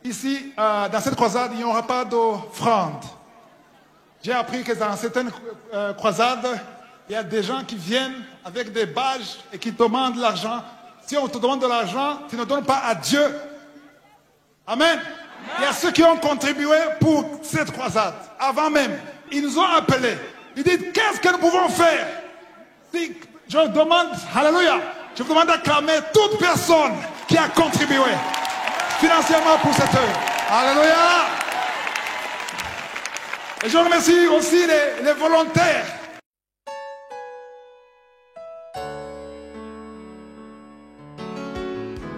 Ici, dans cette croisade, il n'y aura pas d'offrande. J'ai appris que dans certaines croisades, il y a des gens qui viennent avec des badges et qui demandent l'argent. Si on te demande de l'argent, tu ne donnes pas à Dieu. Amen. Il y a ceux qui ont contribué pour cette croisade. Avant même, ils nous ont appelés. Ils disent, qu'est-ce que nous pouvons faire? Si je demande, alléluia, je vous demande d'acclamer toute personne qui a contribué financièrement pour cette œuvre. Alléluia. Et je remercie aussi les volontaires.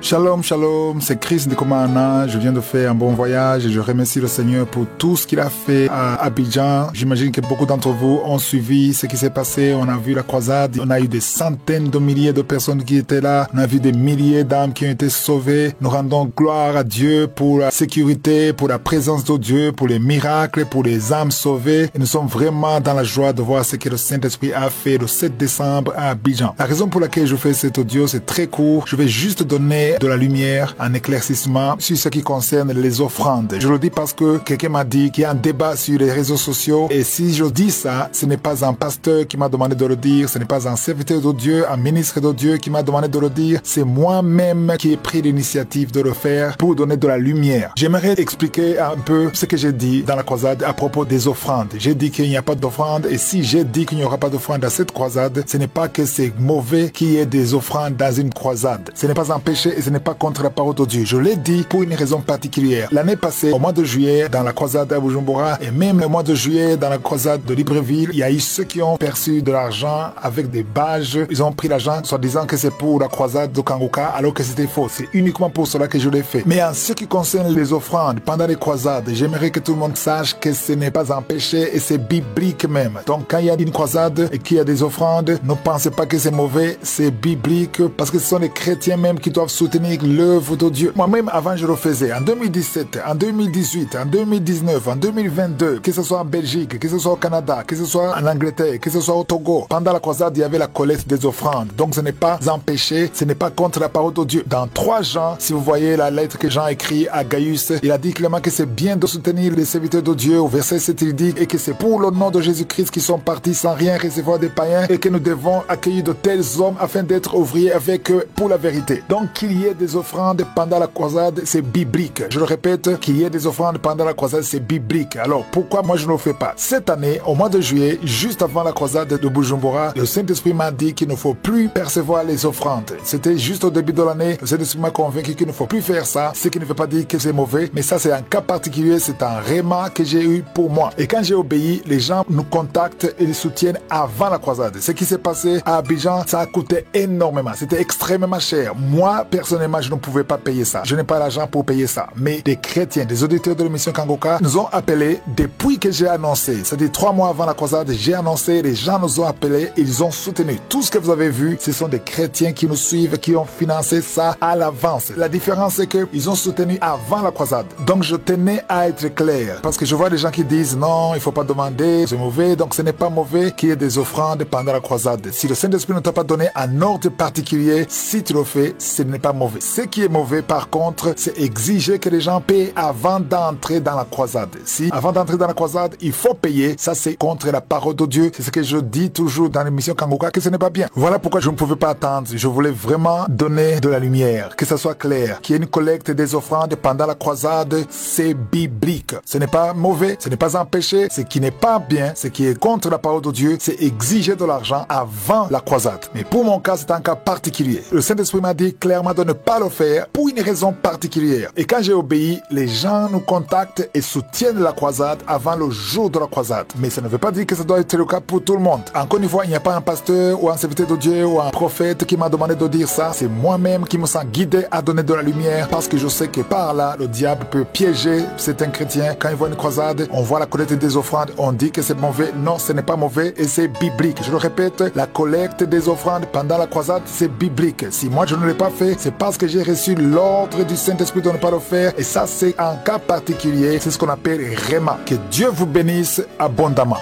Shalom, shalom, c'est Chris de Komana. Je viens de faire un bon voyage et je remercie le Seigneur pour tout ce qu'il a fait à Abidjan. J'imagine que beaucoup d'entre vous ont suivi ce qui s'est passé. On a vu la croisade. On a eu des centaines de milliers de personnes qui étaient là. On a vu des milliers d'âmes qui ont été sauvées. Nous rendons gloire à Dieu pour la sécurité, pour la présence de Dieu, pour les miracles, pour les âmes sauvées. Et nous sommes vraiment dans la joie de voir ce que le Saint-Esprit a fait le 7 décembre à Abidjan. La raison pour laquelle je fais cet audio, c'est très court. Je vais juste donner de la lumière, un éclaircissement sur ce qui concerne les offrandes. Je le dis parce que quelqu'un m'a dit qu'il y a un débat sur les réseaux sociaux et si je dis ça, ce n'est pas un pasteur qui m'a demandé de le dire, ce n'est pas un serviteur de Dieu, un ministre de Dieu qui m'a demandé de le dire, c'est moi-même qui ai pris l'initiative de le faire pour donner de la lumière. J'aimerais expliquer un peu ce que j'ai dit dans la croisade à propos des offrandes. J'ai dit qu'il n'y a pas d'offrande et si j'ai dit qu'il n'y aura pas d'offrande à cette croisade, ce n'est pas que c'est mauvais qu'il y ait des offrandes dans une croisade. Ce n'est pas un péché et ce n'est pas contre la parole de Dieu. Je l'ai dit pour une raison particulière. L'année passée, au mois de juillet, dans la croisade à Bujumbura, et même le mois de juillet, dans la croisade de Libreville, il y a eu ceux qui ont perçu de l'argent avec des badges. Ils ont pris l'argent, soit disant que c'est pour la croisade de Kangoka, alors que c'était faux. C'est uniquement pour cela que je l'ai fait. Mais en ce qui concerne les offrandes, pendant les croisades, j'aimerais que tout le monde sache que ce n'est pas un péché et c'est biblique même. Donc, quand il y a une croisade et qu'il y a des offrandes, ne pensez pas que c'est mauvais, c'est biblique, parce que ce sont les chrétiens même qui doivent soutenir l'œuvre de Dieu. Moi-même, avant, je le faisais. En 2017, en 2018, en 2019, en 2022, que ce soit en Belgique, que ce soit au Canada, que ce soit en Angleterre, que ce soit au Togo. Pendant la croisade, il y avait la collecte des offrandes. Donc, ce n'est pas un péché, ce n'est pas contre la parole de Dieu. Dans 3 Jean, si vous voyez la lettre que Jean écrit à Gaius, il a dit clairement que c'est bien de soutenir les serviteurs de Dieu. Au verset 7, il dit et que c'est pour le nom de Jésus-Christ qu'ils sont partis sans rien recevoir des païens et que nous devons accueillir de tels hommes afin d'être ouvriers avec eux pour la vérité. Donc, qu'il y ait des offrandes pendant la croisade, c'est biblique. Je le répète, qu'il y ait des offrandes pendant la croisade, c'est biblique. Alors, pourquoi moi je ne le fais pas? Cette année, au mois de juillet, juste avant la croisade de Bujumbura, le Saint-Esprit m'a dit qu'il ne faut plus percevoir les offrandes. C'était juste au début de l'année, le Saint-Esprit m'a convaincu qu'il ne faut plus faire ça, ce qui ne veut pas dire que c'est mauvais, mais ça c'est un cas particulier, c'est un réma que j'ai eu pour moi. Et quand j'ai obéi, les gens nous contactent et les soutiennent avant la croisade. Ce qui s'est passé à Abidjan, ça a coûté énormément, c'était extrêmement cher. Moi, personnellement, je ne pouvais pas payer ça. Je n'ai pas l'argent pour payer ça. Mais des chrétiens, des auditeurs de l'émission Kangoka nous ont appelés depuis que j'ai annoncé. C'est-à-dire 3 mois avant la croisade, j'ai annoncé, les gens nous ont appelés, ils ont soutenu. Tout ce que vous avez vu, ce sont des chrétiens qui nous suivent, qui ont financé ça à l'avance. La différence, c'est qu'ils ont soutenu avant la croisade. Donc, je tenais à être clair. Parce que je vois des gens qui disent non, il ne faut pas demander, c'est mauvais. Donc, ce n'est pas mauvais qu'il y ait des offrandes pendant la croisade. Si le Saint-Esprit ne t'a pas donné un ordre particulier, si tu le fais, ce n'est pas mauvais. Ce qui est mauvais, par contre, c'est exiger que les gens payent avant d'entrer dans la croisade. Si avant d'entrer dans la croisade, il faut payer, ça c'est contre la parole de Dieu. C'est ce que je dis toujours dans l'émission Kangoka, que ce n'est pas bien. Voilà pourquoi je ne pouvais pas attendre. Je voulais vraiment donner de la lumière, que ça soit clair, qu'il y ait une collecte des offrandes pendant la croisade, c'est biblique. Ce n'est pas mauvais, ce n'est pas un péché. Ce qui n'est pas bien, ce qui est contre la parole de Dieu, c'est exiger de l'argent avant la croisade. Mais pour mon cas, c'est un cas particulier. Le Saint-Esprit m'a dit clairement de ne pas le faire pour une raison particulière. Et quand j'ai obéi, les gens nous contactent et soutiennent la croisade avant le jour de la croisade. Mais ça ne veut pas dire que ça doit être le cas pour tout le monde. Encore une fois, il n'y a pas un pasteur ou un serviteur de Dieu ou un prophète qui m'a demandé de dire ça. C'est moi-même qui me sens guidé à donner de la lumière parce que je sais que par là, le diable peut piéger certains chrétiens. Quand ils voient une croisade, on voit la collecte des offrandes, on dit que c'est mauvais. Non, ce n'est pas mauvais et c'est biblique. Je le répète, la collecte des offrandes pendant la croisade, c'est biblique. Si moi je ne l'ai pas fait, c'est parce que j'ai reçu l'ordre du Saint-Esprit de ne pas le faire. Et ça, c'est un cas particulier. C'est ce qu'on appelle réma. Que Dieu vous bénisse abondamment.